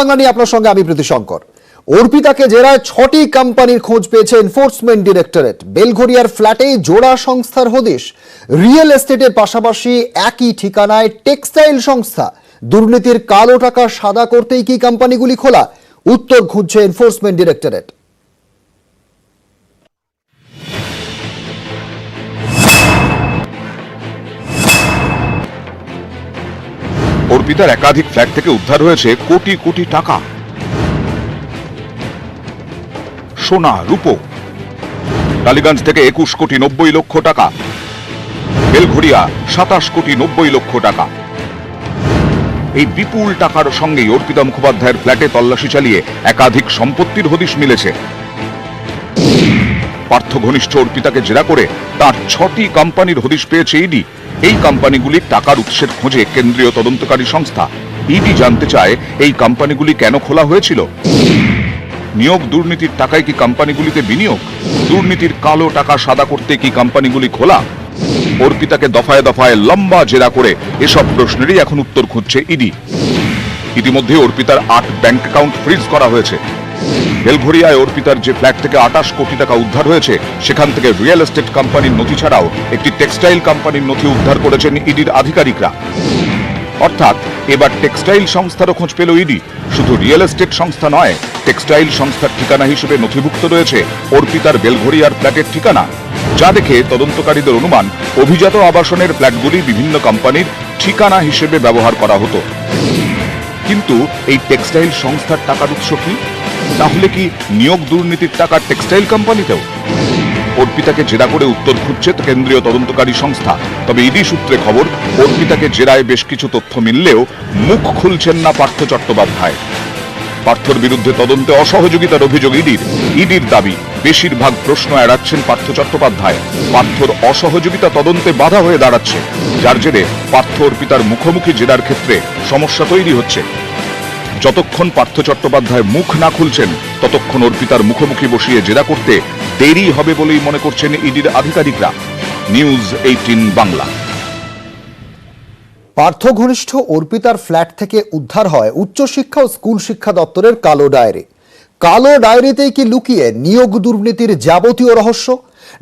বাংলা নিয়ে আপনার সঙ্গে আমি প্রীতিশঙ্কর। অর্পিতাকে জেরায় 6টি কোম্পানির খোঁজ পেয়েছে এনফোর্সমেন্ট ডিরেক্টরেট। বেলঘরিয়ার ফ্ল্যাটে জোড়া সংস্থার হদিশ। রিয়েল এস্টেটের পাশাপাশি একই ঠিকানায় টেক্সটাইল সংস্থা। দুর্নীতির কালো টাকা সাদা করতেই কি কোম্পানিগুলি খোলা? উত্তর খুঁজছে এনফোর্সমেন্ট ডিরেক্টরেট। অর্পিতার একাধিক ফ্ল্যাট থেকে উদ্ধার হয়েছে কোটি কোটি টাকা, সোনা, রূপো। টালিগঞ্জ থেকে 21 কোটি 90 লক্ষ টাকা, বেলঘরিয়া 27 কোটি 90 লক্ষ টাকা। এই বিপুল টাকার সঙ্গেই অর্পিতা মুখোপাধ্যায়ের ফ্ল্যাটে তল্লাশি চালিয়ে একাধিক সম্পত্তির হদিশ মিলেছে। পার্থ ঘনিষ্ঠ অর্পিতাকে জেরা করে তার 6টি কোম্পানির হদিশ পেয়েছে ইডি। এই কোম্পানিগুলির টাকার উৎসের খোঁজে কেন্দ্রীয় তদন্তকারী সংস্থা। ইডি জানতে চায় এই কোম্পানিগুলি কেন খোলা হয়েছিল। নিয়োগ দুর্নীতির টাকায় কি কোম্পানিগুলিতে বিনিয়োগ? দুর্নীতির কালো টাকা সাদা করতে কি কোম্পানিগুলি খোলা? অর্পিতাকে দফায় দফায় লম্বা জেরা করে এসব প্রশ্নেরই এখন উত্তর খুঁজছে ইডি। ইতিমধ্যে অর্পিতার 8 ব্যাংক অ্যাকাউন্ট ফ্রিজ করা হয়েছে। বেলঘরিয়ায় অর্পিতার যে ফ্ল্যাট থেকে 28 কোটি টাকা উদ্ধার হয়েছে, সেখান থেকে রিয়েল এস্টেট কোম্পানির নথি ছাড়াও একটি টেক্সটাইল কোম্পানির নথি উদ্ধার করেছেন ইডির আধিকারিকরা। অর্থাৎ এবার টেক্সটাইল সংস্থারও খোঁজ পেল ইডি। শুধু রিয়েল এস্টেট সংস্থা নয়, টেক্সটাইল সংস্থার ঠিকানা হিসেবে নথিভুক্ত রয়েছে অর্পিতার বেলঘরিয়ার ফ্ল্যাটের ঠিকানা। যা দেখে তদন্তকারীদের অনুমান অভিজাত আবাসনের ফ্ল্যাটগুলি বিভিন্ন কোম্পানির ঠিকানা হিসেবে ব্যবহার করা হতো। কিন্তু এই টেক্সটাইল সংস্থার টাকার উৎস কি? তাহলে কি নিয়োগ দুর্নীতির টাকা টেক্সটাইল কোম্পানিতেও? অর্পিতাকে জেরা করে উত্তর খুঁজছে কেন্দ্রীয় তদন্তকারী সংস্থা। তবে ইডি সূত্রে খবর, অর্পিতাকে জেরায় বেশ কিছু তথ্য মিললেও মুখ খুলছেন না পার্থ চট্টোপাধ্যায়। পার্থর বিরুদ্ধে তদন্তে অসহযোগিতার অভিযোগ ইডির দাবি বেশিরভাগ প্রশ্ন এড়াচ্ছেন পার্থ চট্টোপাধ্যায়। পার্থর অসহযোগিতা তদন্তে বাধা হয়ে দাঁড়াচ্ছে, যার জেরে পার্থ অর্পিতার মুখোমুখি জেরার ক্ষেত্রে সমস্যা তৈরি হচ্ছে। যতক্ষণ পার্থ চট্টোপাধ্যায় মুখ না খুলছেন, ততক্ষণ অর্পিতার মুখোমুখি বসিয়ে জেরা করতে দেরি হবে বলেই মনে করছেন ইডির আধিকারিকরা। নিউজ 18 বাংলা। পার্থ ঘনিষ্ঠ অর্পিতার ফ্ল্যাট থেকে উদ্ধার হয় উচ্চশিক্ষা ও স্কুল শিক্ষা দপ্তরের কালো ডায়েরি। কালো ডায়েরিতেই কি লুকিয়ে নিয়োগ দুর্নীতির যাবতীয় রহস্য?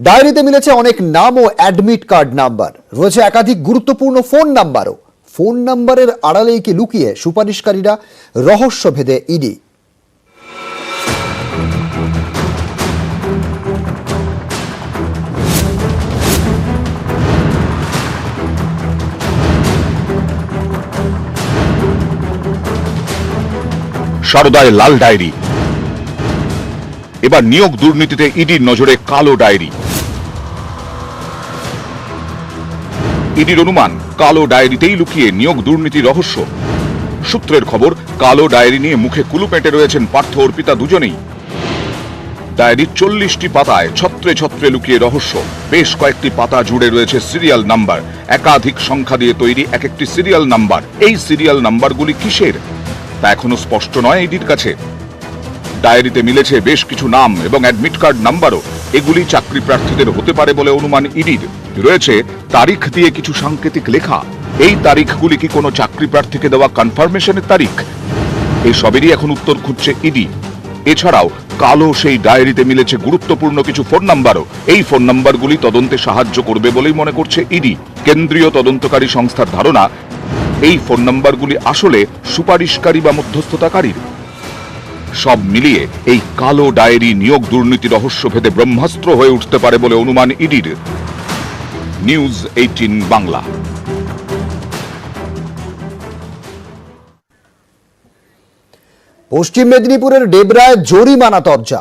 ডায়েরিতে মিলেছে অনেক নাম ও অ্যাডমিট কার্ড নাম্বার, রয়েছে একাধিক গুরুত্বপূর্ণ ফোন নাম্বারও। ফোন নাম্বারের আড়ালেই কি লুকিয়ে সুপারিশকারীরা? রহস্য ভেদে ইডি। সারদায় লাল ডায়েরি, এবার নিয়োগ দুর্নীতিতে ইডির নজরে কালো ডায়েরি। ইডির অনুমান, কালো ডায়েরিতেই লুকিয়ে নিয়োগ দুর্নীতি রহস্য। সূত্রের খবর, কালো ডায়েরি নিয়ে মুখে কুলুপ এঁটে রয়েছেন পার্থ অর্পিতা দুজনেই। ডায়েরির 40টি পাতায় ছত্রে ছত্রে লুকিয়ে রহস্য। বেশ কয়েকটি পাতা জুড়ে রয়েছে সিরিয়াল নাম্বার। একাধিক সংখ্যা দিয়ে তৈরি এক একটি সিরিয়াল নাম্বার। এই সিরিয়াল নাম্বারগুলি কিসের তা এখনো স্পষ্ট নয় ইডির কাছে। ডায়েরিতে মিলেছে বেশ কিছু নাম এবং অ্যাডমিট কার্ড নাম্বারও। এগুলি চাকরি প্রার্থীদের হতে পারে বলে অনুমান ইডির। রয়েছে তারিখ দিয়ে কিছু সাংকেতিক লেখা। এই তারিখগুলি কি কোনো চাকরি প্রার্থীকে দেওয়া কনফার্মেশনের তারিখ? এই সবেরই এখন উত্তর খুঁজছে ইডি। এছাড়াও কালো সেই ডায়েরিতে মিলেছে গুরুত্বপূর্ণ কিছু ফোন নাম্বারও। এই ফোন নাম্বারগুলি তদন্তে সাহায্য করবে বলেই মনে করছে ইডি। কেন্দ্রীয় তদন্তকারী সংস্থার ধারণা, এই ফোন নাম্বারগুলি আসলে সুপারিশকারী বা মধ্যস্থতাকারীর। সব মিলিয়ে এই কালো ডায়েরি নিয়োগ দুর্নীতি রহস্য ভেদে ব্রহ্মাস্ত্র হয়ে উঠতে পারে বলে অনুমান ইডির। নিউজ 18 বাংলা। পশ্চিম মেদিনীপুরের ডেবরায় জরিমানা তরজা।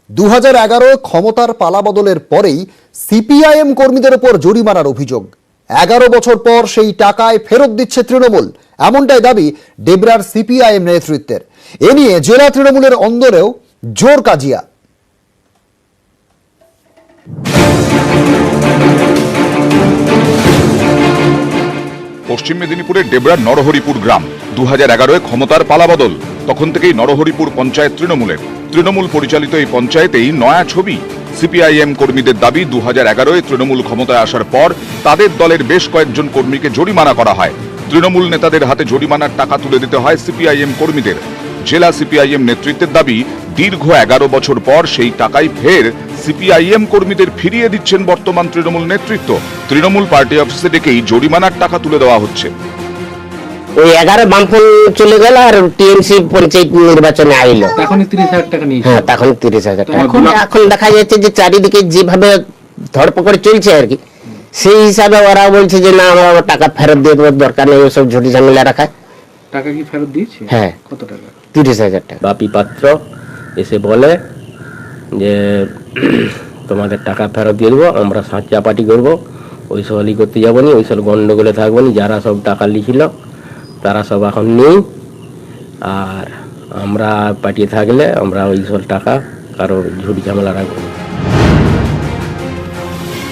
2011 ক্ষমতার পালাবদলের পরেই সিপিআইএম কর্মীদের উপর জরিমানার অভিযোগ। 11 বছর পর সেই টাকায় ফেরত দিচ্ছে তৃণমূল, এমনটাই দাবি ডেবরার সিপিআইএম নেতৃত্বের। এ নিয়ে জেলা তৃণমূলের অন্দরেও জোর কাজিয়া। পশ্চিম মেদিনীপুরের ডেবরার নরহরিপুর গ্রাম। 2011 ক্ষমতার পালাবদল, তখন থেকেই নরহরিপুর পঞ্চায়েত তৃণমূলের। তৃণমূল পরিচালিত এই পঞ্চায়েতেই নয়া ছবি। সিপিআইএম কর্মীদের দাবি, 2011 তৃণমূল ক্ষমতায় আসার পর তাদের দলের বেশ কয়েকজন কর্মীকে জরিমানা করা হয়। তৃণমূল নেতাদের হাতে জরিমানার টাকা তুলে দিতে হয় সিপিআইএম কর্মীদের। জেলা সিপিআইএম নেতৃত্বের দাবি, দীর্ঘ 11 বছর পর সেই টাকাই ফের সিপিআইএম কর্মীদের ফিরিয়ে দিচ্ছেন বর্তমান তৃণমূল নেতৃত্ব। তৃণমূল পার্টি অফিসে ডেকেই জরিমানার টাকা তুলে দেওয়া হচ্ছে। ওই 11 বামফ্রন্ট চলে গেল আর টিএমসি পঞ্চায়েত নির্বাচনে আইলো, তখন 30,000 টাকা নিয়েছে। হ্যাঁ তখন 30,000 টাকা। এখন দেখা যাচ্ছে যে চারিদিকে যেভাবে ধরপকড় চলছে আর কি, সেই হিসাবে ওরা বলছে যে না আমরা টাকা ফেরত দিয়ে দেবো, দরকার নেই ওসব ঝুটি ঝামেলা রাখা। টাকা কি ফেরত দিয়েছে? হ্যাঁ। কত টাকা? 30,000 টাকা। বাপি পাত্র এসে বলে যে তোমাদের টাকা ফেরত দিয়ে দেবো, আমরা সাঁচা পার্টি করবো, ওই সব আলি করতে যাবো নি, ওই সব গন্ডগোলে থাকবো নি, যারা সব টাকা লিখিল তারা সব এখন নেই, আর আমরা পাঠিয়ে থাকলে আমরা ওই সব টাকা কারো ঝুটি ঝামেলা রাখবো।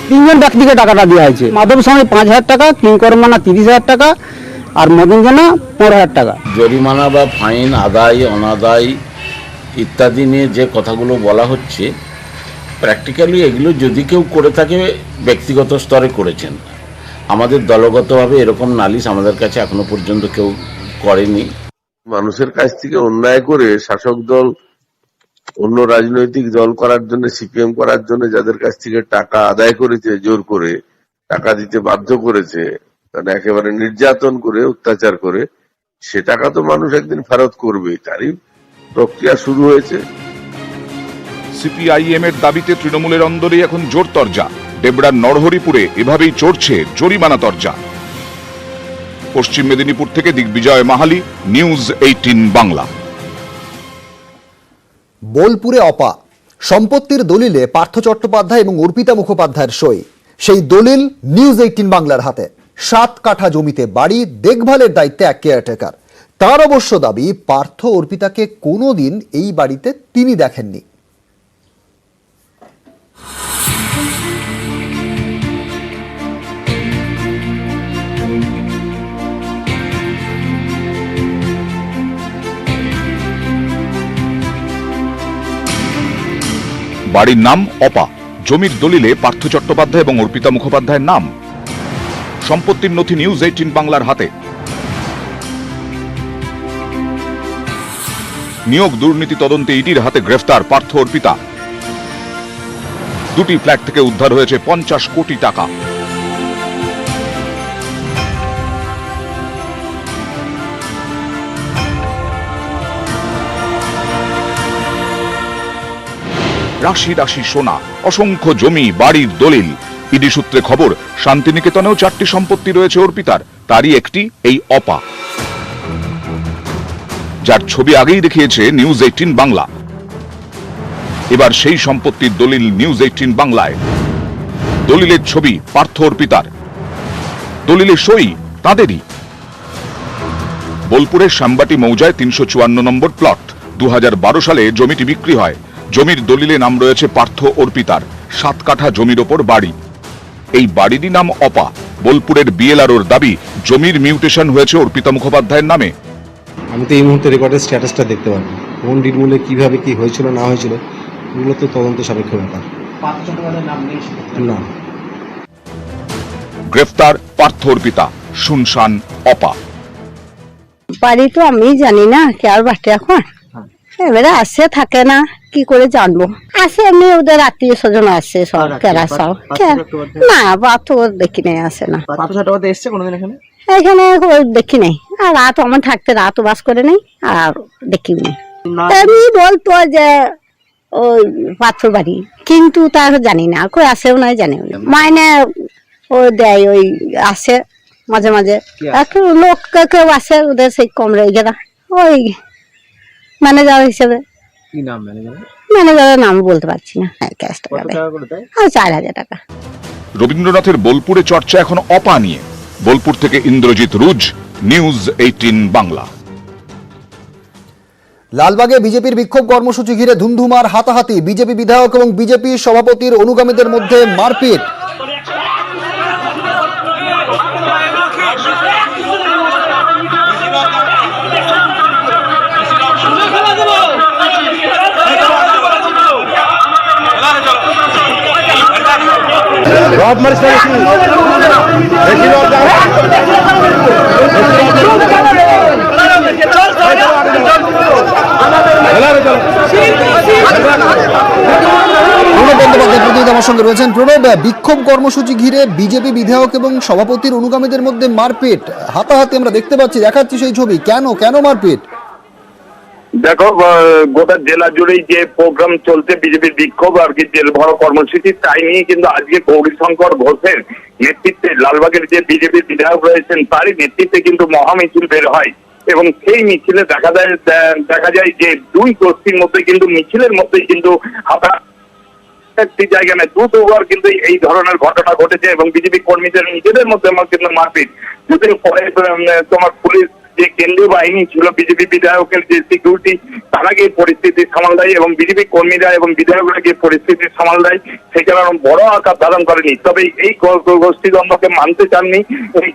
3জন ব্যক্তিকে টাকাটা দেওয়া হয়েছে। মাধব স্বামী 5,000 টাকা, কিংকর্মানা 30,000 টাকা আর মদনজনা 15,000 টাকা। জরিমানা বা ফাইন আদায় অনাদায় ইত্যাদি নিয়ে যে কথাগুলো বলা হচ্ছে, প্র্যাকটিক্যালি এগুলো যদি কেউ করে থাকে ব্যক্তিগত স্তরে করেছেন। আমাদের দলগতভাবে এরকম নালিশ আমাদের কাছে এখনো পর্যন্ত কেউ করেনি। মানুষের কাছ থেকে অন্যায় করে শাসক দল অন্য রাজনৈতিক দল করার জন্য, সিপিএম করার জন্য যাদের কাছ থেকে টাকা আদায় করেছে, জোর করে টাকা দিতে বাধ্য করেছে, মানে একেবারে নির্যাতন করে অত্যাচার করে, সে টাকা তো মানুষ একদিন ফেরত করবেই, তারই প্রক্রিয়া শুরু হয়েছে। সিপিআইএম এর দাবিতে তৃণমূলের অন্দরে এখন জোর তরজা। ডেবরার নরহরিপুরে এভাবেই চড়ছে জরিমানা তরজা। পশ্চিম মেদিনীপুর থেকে দিগ্বিজয় মাহালি, নিউজ 18 বাংলা। বোলপুরে অপা সম্পত্তির দলিলে পার্থ চট্টোপাধ্যায় এবং অর্পিতা মুখোপাধ্যায়ের সই। সেই দলিল নিউজ 18 বাংলার হাতে। 7 কাঠা জমিতে বাড়ি, দেখভালের দায়িত্বে এক কেয়ারটেকার। তার অবশ্য দাবি, পার্থ অর্পিতাকে কোনোদিন এই বাড়িতে তিনি দেখেননি। বাড়ির নাম অপা, জমির দলিলে পার্থ চট্টোপাধ্যায় এবং অর্পিতা মুখোপাধ্যায়ের নাম। সম্পত্তির নথি নিউজ 18 বাংলার হাতে। নিয়োগ দুর্নীতি তদন্তে ইডির হাতে গ্রেফতার পার্থ অর্পিতা। 2টি ফ্ল্যাট থেকে উদ্ধার হয়েছে 50 কোটি টাকা। রাশি রাশি সোনা, অসংখ্য জমি, বাড়ির দলিল। ইডি সূত্রে খবর, শান্তিনিকেতনেও 4টি সম্পত্তি রয়েছে অর্পিতার, তারই একটি এই অপা, যার ছবি আগেই দেখিয়েছে নিউজ 18 বাংলা। এবার সেই সম্পত্তির দলিল নিউজ 18 বাংলায়। দলিলের ছবি পার্থ অর্পিতার, দলিলের সই তাদেরই। বোলপুরের শ্যামবাটি মৌজায় 354 নম্বর প্লট। 2012 সালে জমিটি বিক্রি হয়। জমির দলিলে নাম রয়েছে পার্থ অর্পিতার। 7 কাঠা জমির ওপর বাড়ি। এই বাড়িরই নাম অপা। বোলপুরের বিএলআরওর দাবি, জমির মিউটেশন হয়েছে অর্পিতা মুখোপাধ্যায়ের নামে। আমি তো এই মুহূর্তে রেকর্ডের স্ট্যাটাসটা দেখতে পারবো, কোন ডিডমূলে কিভাবে কি হয়েছিল না হয়েছিল, এগুলো তো তদন্ত সাপেক্ষ ব্যাপার। না, গ্রেফতার পার্থ অর্পিতা, শুনশান অপা। বাড়ি তো আমি জানি না, কে আর বাটে এখন। এবারে আসে থাকে না, কি করে জানবো। আসে এমনি ওদের আত্মীয় স্বজন আসে সব, কেরা সব। না বাপ তো দেখি নাই, আসে না। এখানে দেখি নাই, আর রাত আমার থাকতে রাতও বাস করে নেই, আর দেখি নাই। এমনি বলতো যে ওই পাথর বাড়ি, কিন্তু তার জানি না, কই আসেও নাই, জানিও না। মাইনে ও দেয়, ওই আসে মাঝে মাঝে। এখন লোক কেউ আসে, ওদের সেই কম রয়ে গেলা, ওই ম্যানেজার হিসেবে। ম্যানেজারের নাম বলতে পারছি না। 4,000 টাকা। রবীন্দ্রনাথের বোলপুরে চর্চা এখন অপা নিয়ে। বোলপুর থেকে ইন্দ্রজিৎ রুজ, নিউজ 18 বাংলা। লালবাগে বিজেপির বিক্ষোভ কর্মসূচি ঘিরে ধুমধুমার হাতাহাতি। বিজেপি বিধায়ক এবং বিজেপি সভাপতির অনুগামীদের মধ্যে মারপিট। প্রণব বন্দ্যোপাধ্যায় প্রতিনিধি আমার সঙ্গে রয়েছেন। প্রণব, বিক্ষোভ কর্মসূচি ঘিরে বিজেপি বিধায়ক এবং সভাপতির অনুগামীদের মধ্যে মারপিট, হাতাহাতি আমরা দেখতে পাচ্ছি, দেখাচ্ছি সেই ছবি। কেন মারপিট? দেখো, গোটা জেলা জুড়েই যে প্রোগ্রাম চলছে বিজেপির বিক্ষোভ আর কি জেল ভরো কর্মসূচি, তাই নিয়ে কিন্তু আজকে গৌরীশঙ্কর ঘোষের নেতৃত্বে লালবাগের যে বিজেপির বিধায়ক রয়েছেন তারই নেতৃত্বে কিন্তু মহামিছিল বের হয় এবং সেই মিছিলে দেখা যায় যে দুই গোষ্ঠীর মধ্যে কিন্তু মিছিলের মধ্যে কিন্তু একটি জায়গা নেই, দুবার কিন্তু এই ধরনের ঘটনা ঘটেছে এবং বিজেপি কর্মীদের নিজেদের মধ্যে কিন্তু মারপিট। যদি পরে তোমার পুলিশ যে কেন্দ্রীয় বাহিনী ছিল বিজেপি বিধায়কের যে সিকিউরিটি, তারা গিয়ে পরিস্থিতি সামাল দেয় এবং বিজেপি কর্মীরা এবং বিধায়করা গিয়ে পরিস্থিতি সামাল দেয়, সেখানে বড় আকার ধারণ করেনি। তবে এই গোষ্ঠীদ্বন্দ্বকে মানতে চাননি।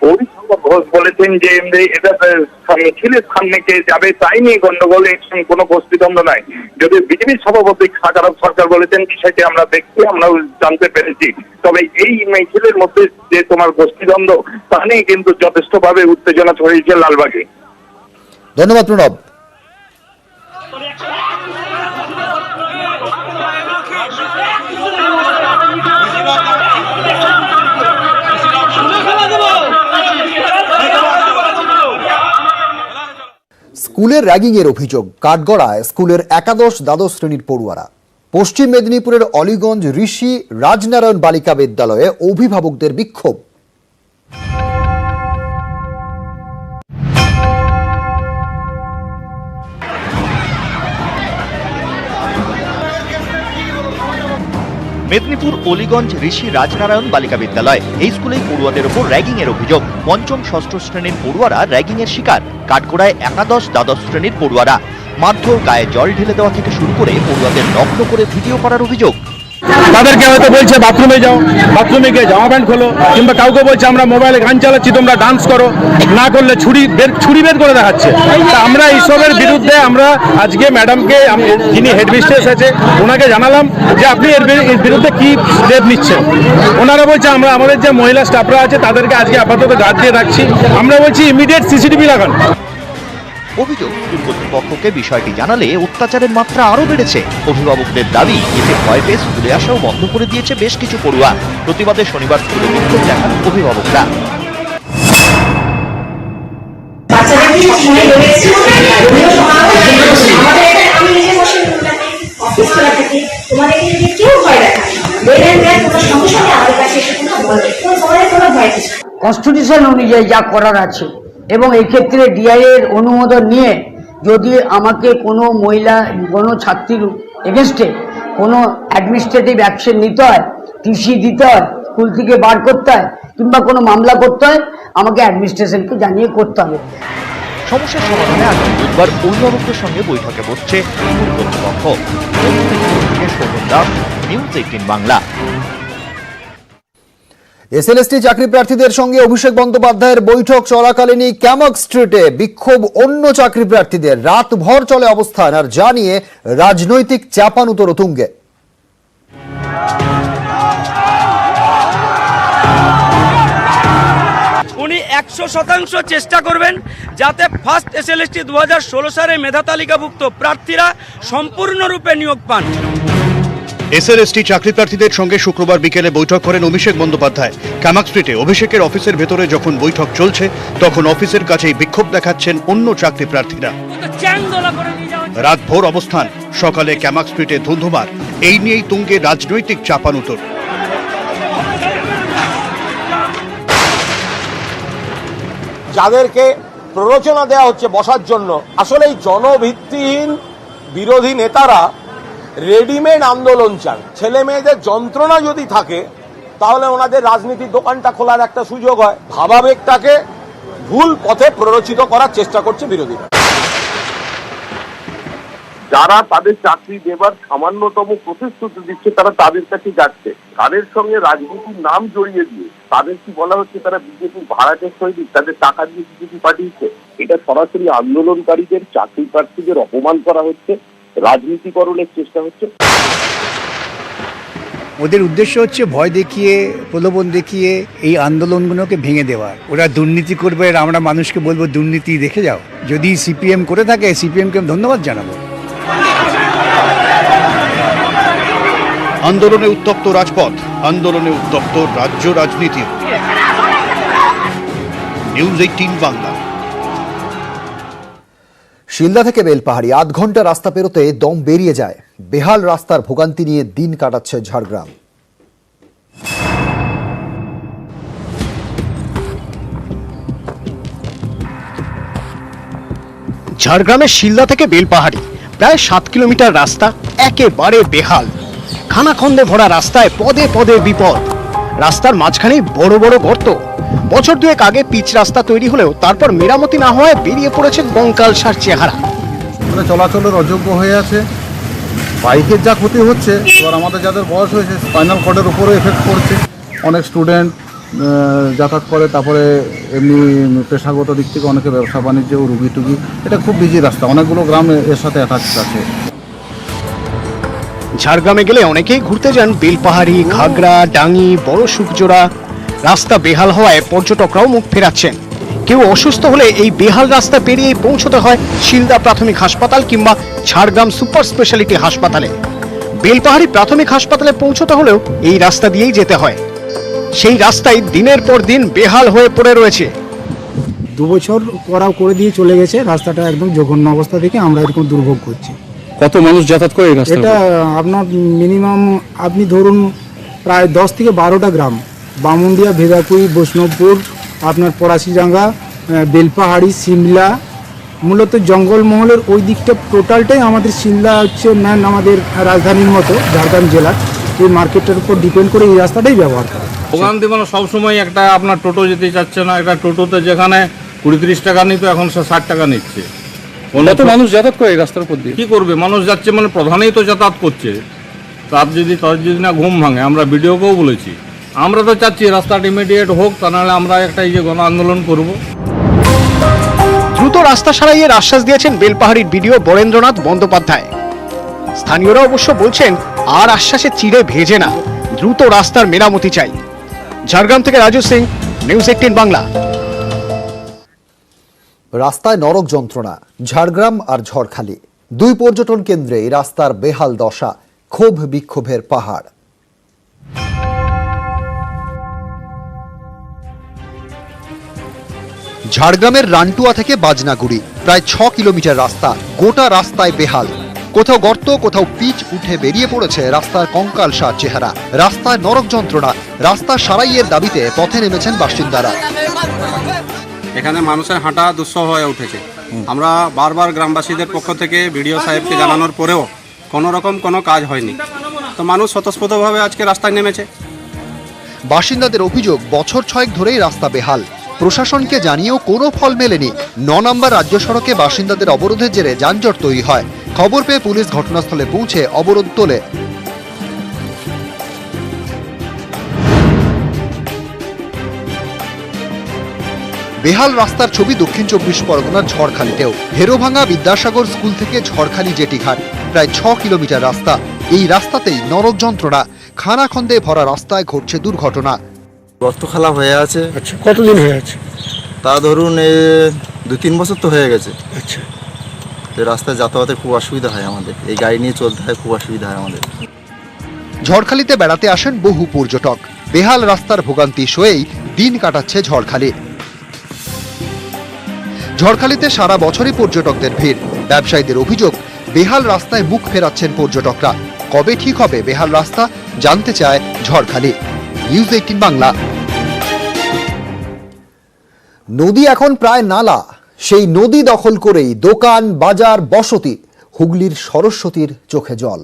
গৌরীশঙ্কর ঘোষ বলেছেন যে এটা মিছিলের সামনে কে যাবে তাই নিয়ে গন্ডগোল, কোনো গোষ্ঠীদ্বন্দ্ব নয়। যদি বিজেপির সভাপতি সাকারক সরকার বলেছেন বিষয়টি আমরা দেখছি, আমরা জানতে পেরেছি। তবে এই মিছিলের মধ্যে যে তোমার গোষ্ঠীদ্বন্দ্ব তা নিয়ে কিন্তু যথেষ্টভাবে উত্তেজনা ছড়িয়েছে লালবাগে। ধন্যবাদ প্রণব। স্কুলের র্যাগিং এর অভিযোগ কাঠগড়ায় স্কুলের একাদশ দ্বাদশ শ্রেণীর পড়ুয়ারা। পশ্চিম মেদিনীপুরের অলিগঞ্জ ঋষি রাজনারায়ণ বালিকা বিদ্যালয়ে অভিভাবকদের বিক্ষোভ। মেদিনীপুর অলিগঞ্জ ঋষি রাজনারায়ণ বালিকা বিদ্যালয়, এই স্কুলেই পড়ুয়াদের ওপর র্যাগিং এর অভিযোগ। পঞ্চম ষষ্ঠ শ্রেণীর পড়ুয়ারা র্যাগিং এর শিকার। কাঠগড়ায় একাদশ দ্বাদশ শ্রেণীর পড়ুয়ারা মারধর, গায়ে জল ঢেলে দেওয়া থেকে শুরু করে পড়ুয়াদের নগ্ন করে ভিডিও করার অভিযোগ। তাদেরকে হয়তো বলছে বাথরুমে যাও, বাথরুমে গিয়ে জামা প্যান্ট খোলো, কিংবা কাউকে বলছে আমরা মোবাইলে গান চালাচ্ছি তোমরা ডান্স করো, না করলে ছুরি বের করে দেখাচ্ছে। তা আমরা এইসবের বিরুদ্ধে আমরা আজকে ম্যাডামকে, যিনি হেডমিস্ট্রেস আছে, ওনাকে জানালাম যে আপনি এর বিরুদ্ধে কি স্টেপ নিচ্ছেন। ওনারা বলছে আমরা আমাদের যে মহিলা স্টাফরা আছে তাদেরকে আজকে আপাতত গার্ড দিয়ে রাখছি। আমরা বলছি ইমিডিয়েট সিসিটিভি লাগান। অভিযোগ, স্কুল কর্তৃপক্ষকে বিষয়টি জানালে অত্যাচারের মাত্রা আরো বেড়েছে। অভিভাবকদের দাবি, এতে ভয় পেয়ে স্কুলে আসাও বন্ধ করে দিয়েছে বেশ কিছু পড়ুয়া। প্রতিবাদে শনিবার স্কুলে বিক্ষোভ দেখান অভিভাবকরা। কনস্টিটিউশন অনুযায়ী যা করার আছে এবং এই ক্ষেত্রে ডিআই এর অনুমোদন নিয়ে যদি আমাকে কোনো মহিলা, কোনো ছাত্রীর এগেনস্টে কোনো অ্যাডমিনিস্ট্রেটিভ অ্যাকশন নিতে হয়, টিসি দিতে হয়, স্কুল থেকে বার করতে হয়, কিংবা কোনো মামলা করতে হয়, আমাকে অ্যাডমিনিস্ট্রেশনকে জানিয়ে করতে হবে। সমস্যার সমাধানে আজ বুধবার অভিভাবকদের সঙ্গে বৈঠকে বসছে স্কুল কর্তৃপক্ষ। শোভন দাস, নিউজ 18 বাংলা। এসএলএসটি চাকরি প্রার্থীদের সঙ্গে অভিষেক বন্দ্যোপাধ্যায়ের বৈঠক চলাকালীনই ক্যামক স্ট্রিটে বিক্ষোভ অন্য চাকরি প্রার্থীদের। রাতভর চলে অবস্থান, আর জানিয়ে রাজনৈতিক চাপানুতোর তুঙ্গে। উনি 100% চেষ্টা করবেন যাতে ফার্স্ট এসএলএসটি 2016 সালে মেধা তালিকাভুক্ত প্রার্থীরা সম্পূর্ণরূপে নিয়োগ পান। এসএলএসটি চাকরি প্রার্থীদের সঙ্গে শুক্রবার বিকেলে বৈঠক করেন অভিষেক বন্দ্যোপাধ্যায়। ক্যামাক স্ট্রিটে অভিষেকের অফিসের ভেতরে যখন বৈঠক চলছে তখন অফিসের কাছেই বিক্ষোভ দেখাচ্ছেন অন্য চাকরি প্রার্থীরা। রাতভর অবস্থান, সকালে ক্যামাক স্ট্রিটে ধুন্ধুমার। এই নিয়েই তুঙ্গে রাজনৈতিক চাপানুতোর। যাদেরকে প্ররোচনা দেওয়া হচ্ছে বসার জন্য, আসলে এই জনভিত্তিহীন বিরোধী নেতারা রেডিমেড আন্দোলন চান। ছেলে মেয়েদের যন্ত্রণা যদি থাকে তাহলে ওনাদের রাজনীতির দোকানটা খোলার একটা সুযোগ হয়। ভাবাবেগটাকে ভুল পথে প্ররোচিত করার চেষ্টা করছে বিরোধীরা। যারা তাদের চাকরি দেবার সামান্যতম প্রতিশ্রুতি দিচ্ছে তারা তাদের কাছে যাচ্ছে, তাদের সঙ্গে রাজনীতির নাম জড়িয়ে দিয়ে তাদের কি বলা হচ্ছে তারা বিজেপির ভাড়াটের সৈনিক, তাদের টাকা দিয়ে বিজেপি পাঠিয়েছে। এটা সরাসরি আন্দোলনকারীদের, চাকরি প্রার্থীদের অপমান করা হচ্ছে, রাজনীতিকরণের চেষ্টা হচ্ছে। ওদের উদ্দেশ্য হচ্ছে ভয় দেখিয়ে, প্রলোভন দেখিয়ে এই আন্দোলনগুলোকে ভেঙে দেওয়া। ওরা দুর্নীতি করবে, আমরা মানুষকে বলবো দুর্নীতি দেখে যাও। যদি সিপিএম করে থাকে, সিপিএমকে ধন্যবাদ জানাবো। আন্দোলনে উত্তপ্ত রাজপথ, আন্দোলনে উত্তপ্ত রাজ্য রাজনীতি। নিউজ 18 বাংলা। শিলদা থেকে বেলপাহাড়ি 8 ঘন্টা রাস্তা পেরোতে দম বেরিয়ে যায়। বেহাল রাস্তার ভোগান্তি নিয়ে দিন কাটাচ্ছে ঝাড়গ্রাম। ঝাড়গ্রামের শিলদা থেকে বেলপাহাড়ি প্রায় 7 কিলোমিটার রাস্তা একেবারে বেহাল। খানাখন্দে ভরা রাস্তায় পদে পদে বিপদ। রাস্তার মাঝখানে বড় বড় গর্ত। বছর দুয়েক আগে পিচ রাস্তা তৈরি হলেও তারপর মেরামতি না হওয়ায় বেরিয়ে পড়েছে কঙ্কালসার চেহারা। চলাচলের অযোগ্য হয়ে আছে, বাইকের যা ক্ষতি হচ্ছে, এবার আমাদের যাদের বয়স হয়েছে স্পাইনাল কর্ডের উপরে এফেক্ট পড়ছে। অনেক স্টুডেন্ট যাতায়াত করে, তারপরে এমনি পেশাগত দিক থেকে অনেকে ব্যবসা বাণিজ্য, রুগী টুগি। এটা খুব বিজি রাস্তা, অনেকগুলো গ্রাম এর সাথে অ্যাটাচ আছে। ঝাড়গ্রামে গেলে অনেকেই ঘুরতে যান বেলপাহাড়ি, ঘাগড়া, ডাঙ্গি, বড় শুকজোড়া। রাস্তা বেহাল হওয়ায় পর্যটকরাও মুখ ফেরাচ্ছেন। কেউ অসুস্থ হলে এই বেহাল রাস্তা পেরিয়ে পৌঁছতে হয় শিলদা প্রাথমিক হাসপাতাল কিংবা ঝাড়গ্রাম সুপার স্পেশালিটি হাসপাতালে। বেলপাহাড়ি প্রাথমিক হাসপাতালে পৌঁছতে হলেও এই রাস্তা দিয়েই যেতে হয়। সেই রাস্তায় দিনের পর দিন বেহাল হয়ে পড়ে রয়েছে। 2 বছর করাও করে দিয়ে চলে গেছে, রাস্তাটা একদম জঘন্য অবস্থা থেকে আমরা এরকম দুর্ভোগ করছি। কত মানুষ যাতায়াত করে এই রাস্তা? এটা আপনার মিনিমাম আপনি ধরুন প্রায় 10 থেকে 12টা গ্রাম, বামুন্ডিয়া, ভেদাকুই, বৈষ্ণবপুর, আপনার পরাশিডাঙ্গা, বেলপাহাড়ি, সিমলা, মূলত জঙ্গলমহলের ওই দিকটা টোটালটাই আমাদের শিলদা হচ্ছে ম্যান আমাদের রাজধানীর মতো ঝাড়গ্রাম জেলার এই মার্কেটের উপর ডিপেন্ড করে এই রাস্তাটাই ব্যবহার করে। ভোগান্তি মানে সবসময় একটা আপনার টোটো যেতে চাচ্ছে না, একটা টোটোতে যেখানে 20-30 টাকা নিত এখন সে 60 টাকা নিচ্ছে। কত মানুষ যাতায়াত করে এই রাস্তার উপর দিয়ে? কি করবে, মানুষ যাচ্ছে মানে প্রধানেই তো যাতায়াত করছে। তার যদি না ঘুম ভাঙে, আমরা ভিডিওকেও বলেছি, আমরা তো চাচ্ছি রাস্তাটা ইমিডিয়েট হোক, তা নাহলে আমরা একটা এই যে গণ আন্দোলন করব। দ্রুত রাস্তা সারাইয়ের আশ্বাস দিয়েছেন বেলপাহাড়ির বিডিও বরেন্দ্রনাথ বন্দ্যোপাধ্যায়। স্থানীয়রা অবশ্য বলছেন আর আশ্বাসে চিড়ে ভেজে না, দ্রুত রাস্তার মেরামতি চাই। ঝাড়গ্রাম থেকে রাজু সিং, নিউজ 18 বাংলা। রাস্তায় নরক যন্ত্রণা, ঝাড়গ্রাম আর ঝড়খালি 2 পর্যটন কেন্দ্রে এই রাস্তার বেহাল দশা, ক্ষোভ বিক্ষোভের পাহাড়। ঝাড়গ্রামের রান্টুয়া থেকে বাজনাগুড়ি প্রায় 6 কিলোমিটার রাস্তা, গোটা রাস্তায় বেহাল। কোথাও গর্ত, কোথাও পিচ উঠে বেরিয়ে পড়েছে রাস্তার কঙ্কালসার চেহারা। রাস্তায় নরক যন্ত্রণা, রাস্তা সারাইয়ের দাবিতে পথে নেমেছেন বাসিন্দারা। এখানে মানুষের হাঁটা দুঃসহ হয়ে উঠেছে। আমরা বারবার গ্রামবাসীদের পক্ষ থেকে বিডিও সাহেবকে জানানোর পরেও কোনো রকম কোনো কাজ হয়নি, তো মানুষ স্বতঃস্ফূর্তভাবে আজকে রাস্তায় নেমেছে। বাসিন্দাদের অভিযোগ, বছর 6 ধরেই রাস্তা বেহাল, প্রশাসনকে জানিয়েও কোনো ফল মেলেনি। 9 নম্বর রাজ্য সড়কে বাসিন্দাদের অবরোধের জেরে যানজট তৈরি হয়। খবর পেয়ে পুলিশ ঘটনাস্থলে পৌঁছে অবরোধ তোলে। বেহাল রাস্তার ছবি দক্ষিণ 24 পরগনার ঝড়খালিতেও। হেরোভাঙা বিদ্যাসাগর স্কুল থেকে ঝড়খালি জেটিঘাট প্রায় 6 কিলোমিটার রাস্তা। এই রাস্তাতেই নরক যন্ত্রণা, খানাখন্দে ভরা রাস্তায় ঘটছে দুর্ঘটনা। গর্ত খালা হয়ে আছে। আচ্ছা, কতদিন হয়ে আছে? তা ধরুন 2-3 বছর তো হয়ে গেছে। আচ্ছা, রাস্তায় যাতায়াতের খুব অসুবিধা হয় আমাদের, এই গাড়ি নিয়ে চলতে হয়, খুব অসুবিধা হয় আমাদের। ঝড়খালিতে বেড়াতে আসেন বহু পর্যটক, বেহাল রাস্তার ভোগান্তি সয়েই দিন কাটাচ্ছে ঝড়খালি। ঝড়খালিতে সারা বছরই পর্যটকদের ভিড়। ব্যবসায়ীদের অভিযোগ, বেহাল রাস্তায় মুখ ফেরাচ্ছেন পর্যটকরা। কবে ঠিক হবে বেহাল রাস্তা, জানতে চায় ঝড়খালি। নিউজ 18 বাংলা। নদী এখন প্রায় নালা, সেই নদী দখল করেই দোকান, বাজার, বসতি। হুগলির সরস্বতীর চোখে জল।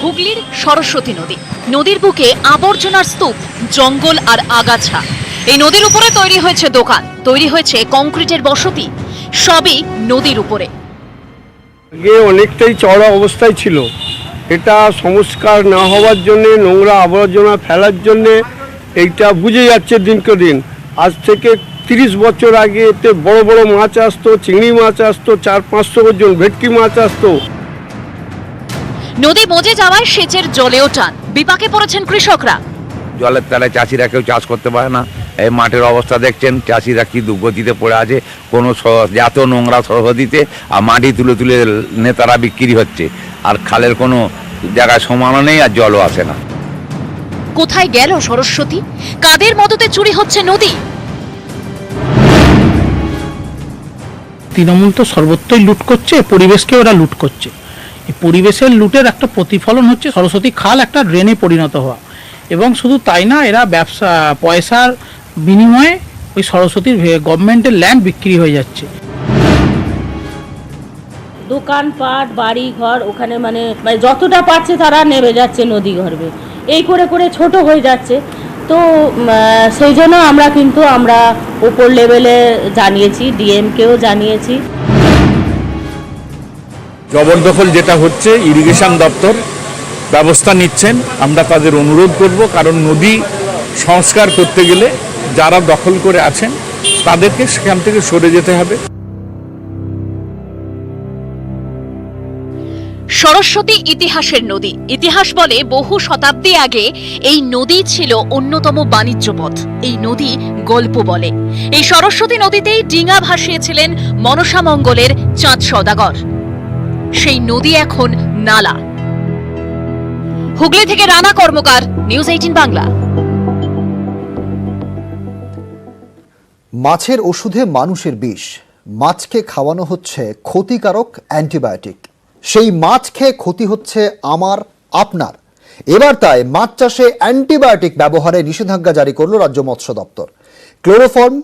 হুগলির সরস্বতী নদী, নদীর বুকে আবর্জনার স্তূপ, জঙ্গল আর আগাছা। এই নদীর উপরে তৈরি হয়েছে দোকান, তৈরি হয়েছে কংক্রিটের বসতি, সবই নদীর উপরে। আগে অনেকটাই চওড়া অবস্থায় ছিল, এটা সংস্কার না হওয়ার জন্য, নোংরা আবর্জনা ফেলার জন্য এইটা বুঝে যাচ্ছে দিনকে দিন। আজ থেকে 30 বছর আগে এতে বড় বড় মাছ আসতো, চিংড়ি মাছ আসতো, 400-500 ওজন ভেটকি মাছ আসতো। নদী মজে যাওয়ায় সেচের জলেও টান, বিপাকে পড়েছেন কৃষকরা। জলের তলায় চাষিরা কেউ চাষ করতে পারে না। এই মাঠের অবস্থা দেখছেন, চাষিরা কি দুর্গতিতে পড়ে আছে। কোনো এত নোংরা সরহদিতে আর মাটি তুলে তুলে নেতারা বিক্রি হচ্ছে, আর খালের কোনো জায়গায় সমানও নেই আর জলও আসে না। কোথায় গেল সরস্বতী? কাদের মদতে চুরি হচ্ছে নদী? তৃণমূল তো সর্বত্রই লুট করছে, পরিবেশকে ওরা লুট করছে। এই পরিবেশের লুটের একটা প্রতিফলন হচ্ছে সরস্বতী খাল একটা ড্রেনে পরিণত হওয়া। এবং শুধু তাই না, এরা ব্যবসা পয়সার বিনিময়ে ওই সরস্বতীর গভর্নমেন্টের ল্যান্ড বিক্রি হয়ে যাচ্ছে। দোকানপাট, বাড়ি ঘর ওখানে মানে যতটা পাচ্ছে তারা নেমে যাচ্ছে নদী গর্ভে, এই করে করে ছোট হয়ে যাচ্ছে। তো সেই জন্য আমরা উপর লেভেলে জানিয়েছি, ডিএমকেও জানিয়েছি। জবরদখল যেটা হচ্ছে, ইরিগেশন দপ্তর ব্যবস্থা নিচ্ছেন। আমরা তাদের অনুরোধ করব, কারণ নদী সংস্কার করতে গেলে যারা দখল করে আছেন তাদেরকে সেখান থেকে সরে যেতে হবে। সরস্বতী ইতিহাসের নদী। ইতিহাস বলে বহু শতাব্দী আগে এই নদী ছিল অন্যতম বাণিজ্য পথ। এই নদী গল্প বলে। এই সরস্বতী নদীতেই ডিঙা ভাসিয়েছিলেন মনসা মঙ্গলের চাঁদ সওদাগর। সেই নদী এখন নালা। হুগলি থেকে রানা কর্মকার, নিউজ 18 বাংলা। মাছের ওষুধে মানুষের বিষ। মাছকে খাওয়ানো হচ্ছে ক্ষতিকারক অ্যান্টিবায়োটিক। সেই মাছ খেয়ে ক্ষতি হচ্ছে আমার, আপনার। এবার তাই মাছ চাষে অ্যান্টিবায়োটিক ব্যবহারে নিষেধাজ্ঞা জারি করল রাজ্য মৎস্য দপ্তর। ক্লোরোফর্ম,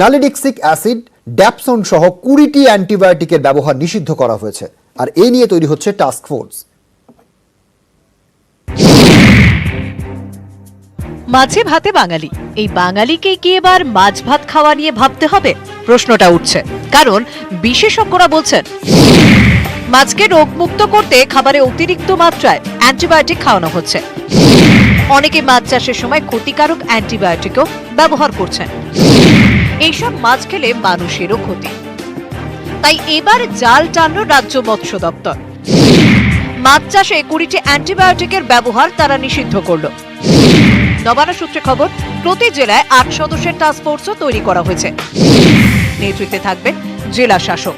নালিডিক্সিক অ্যাসিড, ড্যাপসন সহ 20টি অ্যান্টিবায়োটিকের ব্যবহার নিষিদ্ধ করা হয়েছে। আর এ নিয়ে তৈরি হচ্ছে টাস্ক ফোর্স। মাছে ভাতে বাঙালি, এই বাঙালিকে কি এবার মাছ ভাত খাওয়া নিয়ে ভাবতে হবে? প্রশ্নটা উঠছে, কারণ বিশেষজ্ঞরা বলছেন মাছকে রোগমুক্ত করতে খাবারে অতিরিক্ত মাত্রায় অ্যান্টিবায়োটিক খাওয়ানো হচ্ছে। অনেকে মাছ চাষের সময় ক্ষতিকারক অ্যান্টিবায়োটিকও ব্যবহার করছেন। এইসব মাছ খেলে মানুষেরও ক্ষতি। তাই এবার জাল টানল রাজ্য মৎস্য দপ্তর। মাছ চাষে 20টি অ্যান্টিবায়োটিকের ব্যবহার তারা নিষিদ্ধ করল। নবান্ন সূত্রে খবর, প্রতি জেলায় 8 সদস্যের টাস্ক ফোর্সও তৈরি করা হয়েছে। নেতৃত্বে থাকবেন জেলা শাসক।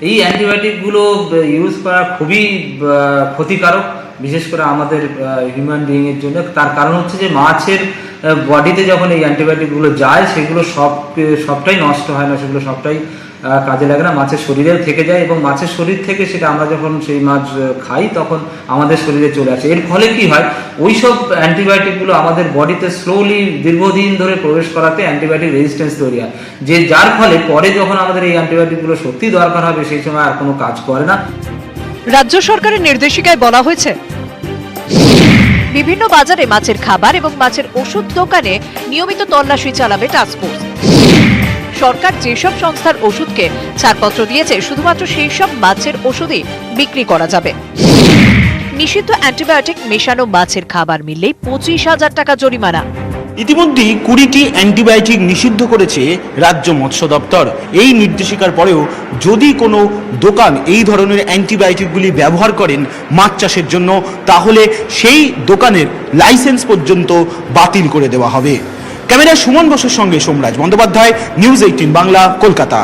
এই অ্যান্টিবায়োটিকগুলো ইউজ করা খুবই ক্ষতিকারক, বিশেষ করে আমাদের হিউম্যান বিইং এর জন্য। তার কারণ হচ্ছে যে মাছের বডিতে যখন এই অ্যান্টিবায়োটিকগুলো যায়, সেগুলো সবটাই নষ্ট হয় না, সেগুলো সবটাই কাজে লাগে না, মাছের শরীরেও থেকে যায়। এবং মাছের শরীর থেকে সেটা আমরা যখন সেই মাছ খাই তখন আমাদের শরীরে চলে আসে। এর ফলে কি হয়, ওই সব অ্যান্টিবায়োটিকগুলো আমাদের বডিতে স্লোলি দীর্ঘদিন ধরে প্রবেশ করাতে অ্যান্টিবায়োটিক রেজিস্ট্যান্স তৈরি হয়, যার ফলে পরে যখন আমাদের এই অ্যান্টিবায়োটিকগুলো সত্যি দরকার হবে সেই সময় আর কোনো কাজ করে না। রাজ্য সরকারের নির্দেশিকায় বলা হয়েছে বিভিন্ন বাজারে মাছের খাবার এবং মাছের ওষুধ দোকানে নিয়মিত তল্লাশি চালাবে টাস্ক ফোর্স। সরকার যেসব সংস্থার ওষুধকে ছাড়পত্র দিয়েছে, শুধুমাত্র সেই সব মাছের ওষুধই বিক্রি করা যাবে। নিষিদ্ধ অ্যান্টিবায়োটিক মেশানো মাছের খাবার মিললেই 25,000 টাকা জরিমানা। ইতিমধ্যেই 20টি অ্যান্টিবায়োটিক নিষিদ্ধ করেছে রাজ্য মৎস্য দপ্তর। এই নির্দেশিকার পরেও যদি কোনো দোকান এই ধরনের অ্যান্টিবায়োটিকগুলি ব্যবহার করেন মাছ চাষের জন্য, তাহলে সেই দোকানের লাইসেন্স পর্যন্ত বাতিল করে দেওয়া হবে। ক্যামেরায় সুমন বসুর সঙ্গে সোমরাজ বন্দ্যোপাধ্যায়, নিউজ 18 বাংলা, কলকাতা।